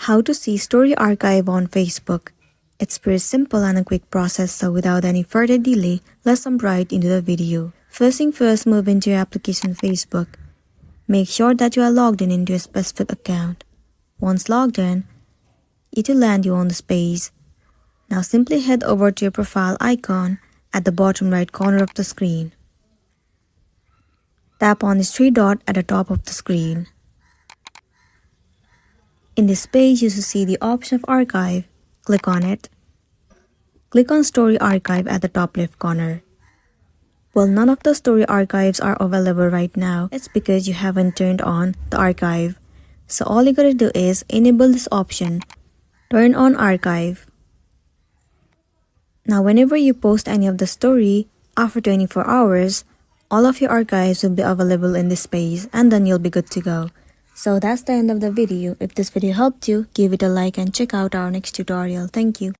How to see Story Archive on Facebook. It's pretty simple and a quick process, so without any further delay, let's jump right into the video. First thing first, move into your application Facebook. Make sure that you are logged in into a specific account. Once logged in, it will land you on this page. Now simply head over to your profile icon at the bottom right corner of the screen. Tap on this three dot at the top of the screen. In this page, you should see the option of Archive. Click on it. Click on Story Archive at the top left corner. Well, none of the story archives are available right now. It's because you haven't turned on the archive. So all you gotta do is enable this option. Turn on archive. Now whenever you post any of the story, after 24 hours, all of your archives will be available in this page, and then you'll be good to go. So that's the end of the video. If this video helped you, give it a like and check out our next tutorial. Thank you.